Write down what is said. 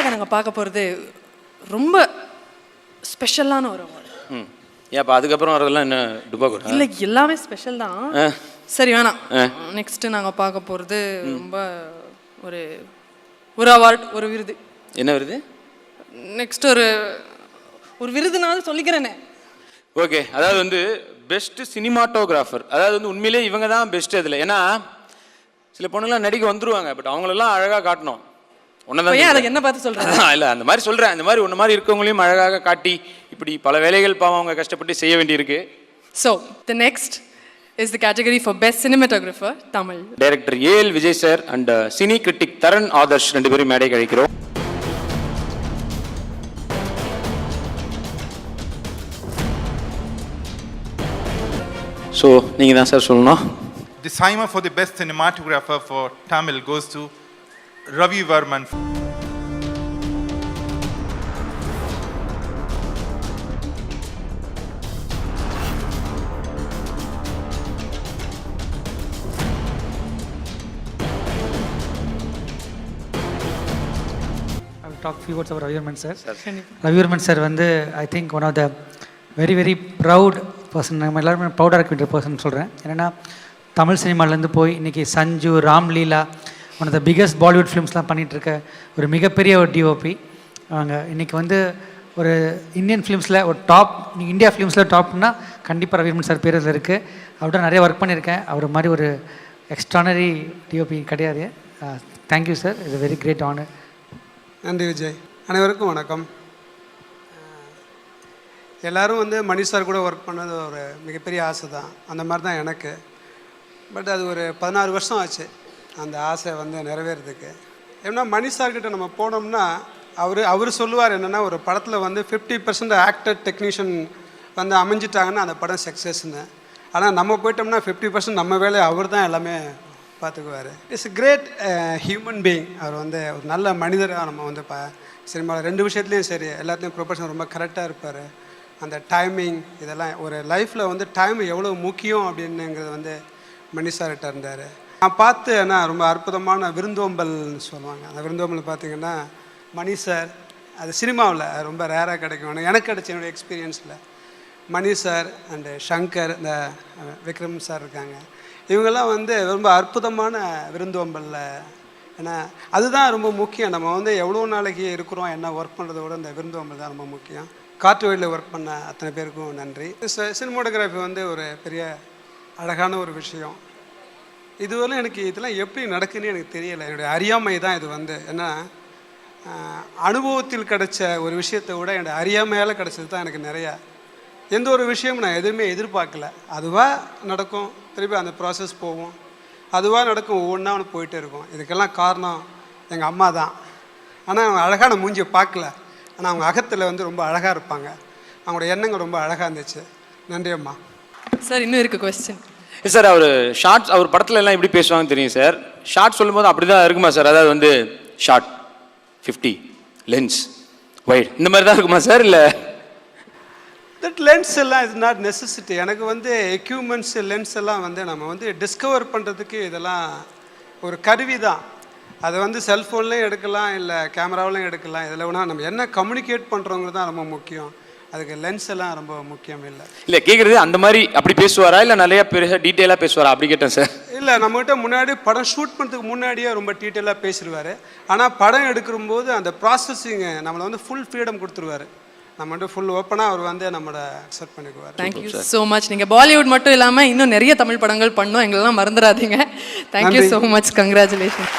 அடுத்ததாக நாங்கள் பார்க்க போகிறது ரொம்ப ஸ்பெஷலான ஒரு அவார்டு. ஏப்பா அதுக்கப்புறம் வரதெல்லாம் என்ன டுபா கூட இல்லை, எல்லாமே ஸ்பெஷல் தான். சரி வேணாம். நெக்ஸ்ட்டு நாங்கள் பார்க்க போகிறது ரொம்ப ஒரு ஒரு அவார்டு, ஒரு விருது. என்ன விருது? நெக்ஸ்ட் ஒரு விருதுனாலும் சொல்லிக்கிறேனே. ஓகே, அதாவது வந்து பெஸ்ட் சினிமாட்டோகிராஃபர், அதாவது வந்து உண்மையிலே இவங்க தான் பெஸ்ட் அதில். ஏன்னா சில பொண்ணுலாம் நடிக்க வந்துருவாங்க, பட் அவங்களெல்லாம் அழகாக காட்டணும். ஒன்னதான் என்ன பார்த்து சொல்கிறேன் இல்லை, அந்த மாதிரி சொல்கிறேன். அந்த மாதிரி ஒன்று மாதிரி இருக்கவங்களையும் அழகாக காட்டி இப்படி பல வேலைகள் பாவம் அவங்க கஷ்டப்பட்டு செய்ய வேண்டியிருக்கு. So the next is the category for best cinematographer Tamil. Director AL Vijay sir and cine critic Taran Adarsh ரெண்டு பேரும் மேடை கழிக்கிறோம். ஸோ நீங்கள் தான் சார் சொல்லணும். The Saima for the best cinematographer for Tamil goes to Ravi Varman. Talk few words about Ravi Varman sir. Ravi Varman sir வந்து I think one of the very very proud person. நம்ம எல்லாருமே ப்ரௌடாக இருக்க வேண்டிய person சொல்கிறேன். என்னென்னா தமிழ் சினிமாலேருந்து போய் இன்றைக்கி Sanju, Ramleela, one of the biggest Bollywood ஃபிலிம்ஸ்லாம் பண்ணிகிட்ருக்க ஒரு மிகப்பெரிய ஒரு டிஓபி. அவங்க இன்றைக்கி வந்து ஒரு இந்தியன் ஃபிலிம்ஸில் ஒரு டாப், இந்தியா ஃபிலிம்ஸில் டாப்னா கண்டிப்பாக ரவி வர்மன் சார் பேர் இதில் இருக்குது. அவர்கிட்ட நிறைய ஒர்க் பண்ணியிருக்கேன். அவர் மாதிரி ஒரு எக்ஸ்ட்ரானரி டிஓபி கிடையாது. Thank you sir, it's very great honour. நன்றி விஜய். அனைவருக்கும் வணக்கம். எல்லோரும் வந்து மணி சார் கூட ஒர்க் பண்ணது ஒரு மிகப்பெரிய ஆசை தான். அந்த மாதிரி தான் எனக்கு. பட் அது ஒரு 16 வருஷம் ஆச்சு அந்த ஆசை வந்து நிறைவேறதுக்கு. ஏன்னா மணி சார்கிட்ட நம்ம போனோம்னா அவர் சொல்லுவார் என்னென்னா, ஒரு படத்தில் வந்து 50% ஆக்டர் டெக்னீஷியன் வந்து அமைஞ்சிட்டாங்கன்னா அந்த படம் சக்ஸஸ்ன்னு. ஆனால் நம்ம போயிட்டோம்னா 50% நம்ம வேலையை அவர் தான் எல்லாமே பார்த்துக்குவார். It's great human being. அவர் வந்து ஒரு நல்ல மனிதராக நம்ம வந்து சினிமாவில் 2 விஷயத்துலையும் சரி, எல்லாத்தையும் ப்ரொஃபஷனல் ரொம்ப கரெக்டாக இருப்பார். அந்த டைமிங் இதெல்லாம் ஒரு லைஃப்பில் வந்து டைம் எவ்வளோ முக்கியம் அப்படின்னுங்கிறது வந்து மணி சார்கிட்ட இருந்தார். நான் பார்த்து ஏன்னா ரொம்ப அற்புதமான விருந்தோம்பல்னு சொல்லுவாங்க. அந்த விருந்தோம்பல் பார்த்திங்கன்னா மணி சார் அது சினிமாவில் ரொம்ப ரேராக கிடைக்கும். எனக்கு கிடைச்ச என்னுடைய எக்ஸ்பீரியன்ஸில் மணி சார் அண்டு ஷங்கர், இந்த விக்ரம் சார் இருக்காங்க, இவங்கெல்லாம் வந்து ரொம்ப அற்புதமான விருந்தோம்பலில். ஏன்னா அதுதான் ரொம்ப முக்கியம். நம்ம வந்து எவ்வளோ நாளைக்கு இருக்கிறோம், என்ன ஒர்க் பண்ணுறத விட இந்த விருந்தோம்பல் தான் ரொம்ப முக்கியம். காற்று வழியில் ஒர்க் பண்ண அத்தனை பேருக்கும் நன்றி. சினிமாட்டோகிராஃபி வந்து ஒரு பெரிய அழகான ஒரு விஷயம். இதுவரை எனக்கு இதெல்லாம் எப்படி நடக்குன்னு எனக்கு தெரியலை. என்னுடைய அறியாமை தான் இது வந்து. ஏன்னா அனுபவத்தில் கிடைச்ச ஒரு விஷயத்தை விட என்னுடைய அறியாமையால் கிடைச்சது தான் எனக்கு நிறையா. எந்த ஒரு விஷயமும் நான் எதுவுமே எதிர்பார்க்கல. அதுவாக நடக்கும், திருப்பி அந்த ப்ராசஸ் போகும், அதுவாக நடக்கும், ஒவ்வொன்றா ஒன்று போயிட்டே இருக்கும். இதுக்கெல்லாம் காரணம் எங்கள் அம்மா தான். ஆனால் அவங்க அழகான மூஞ்சியை பார்க்கல, ஆனால் அவங்க அகத்தில் வந்து ரொம்ப அழகாக இருப்பாங்க. அவங்களோட எண்ணங்கள் ரொம்ப அழகாக இருந்துச்சு. நன்றி அம்மா. சார் இன்னும் இருக்குது கொஸ்டின். சார் அவர் ஷார்ட்ஸ், அவர் படத்தில் எல்லாம் எப்படி பேசுவாங்கன்னு தெரியும் சார். ஷார்ட் சொல்லும்போது அப்படி தான் இருக்குமா சார்? அதாவது வந்து ஷார்ட் 50 லென்ஸ் வைட் இந்த மாதிரி தான் இருக்குமா சார்? இல்லை தட் லென்ஸ் எல்லாம் இஸ் நாட் நெசசிட்டி. எனக்கு வந்து எக்யூப்மெண்ட்ஸ் லென்ஸ் எல்லாம் வந்து நம்ம வந்து டிஸ்கவர் பண்ணுறதுக்கு இதெல்லாம் ஒரு கருவி தான். அதை வந்து செல்ஃபோன்லேயும் எடுக்கலாம், இல்லை கேமராவிலையும் எடுக்கலாம். இதில் வேணால் நம்ம என்ன கம்யூனிகேட் பண்ணுறோங்கிறது தான் ரொம்ப முக்கியம். அதுக்கு லென்ஸ் எல்லாம் ரொம்ப முக்கியம் இல்லை. இல்லை கேட்குறது அந்த மாதிரி அப்படி பேசுவாரா, இல்லை நிறையா பெருசாக டீட்டெயிலாக பேசுவாரா அப்படி கேட்டேன் சார். இல்லை, நம்மகிட்ட முன்னாடி படம் ஷூட் பண்ணுறதுக்கு முன்னாடியே ரொம்ப டீட்டெயிலாக பேசிடுவார். ஆனால் படம் எடுக்கும்போது அந்த ப்ராசஸிங்கு நம்மளை வந்து ஃபுல் ஃப்ரீடம் கொடுத்துருவார். நம்ம வந்து ஃபுல் ஓப்பனாக அவர் வந்து நம்மளை அக்செப்ட் பண்ணிக்குவார். Thank you so much. நீங்கள் பாலிவுட் மட்டும் இல்லாமல் இன்னும் நிறைய தமிழ் படங்கள் பண்ணோம், எங்களெல்லாம் மறந்துடாதீங்க. Thank you so much. கங்க்ராச்சுலேஷன்.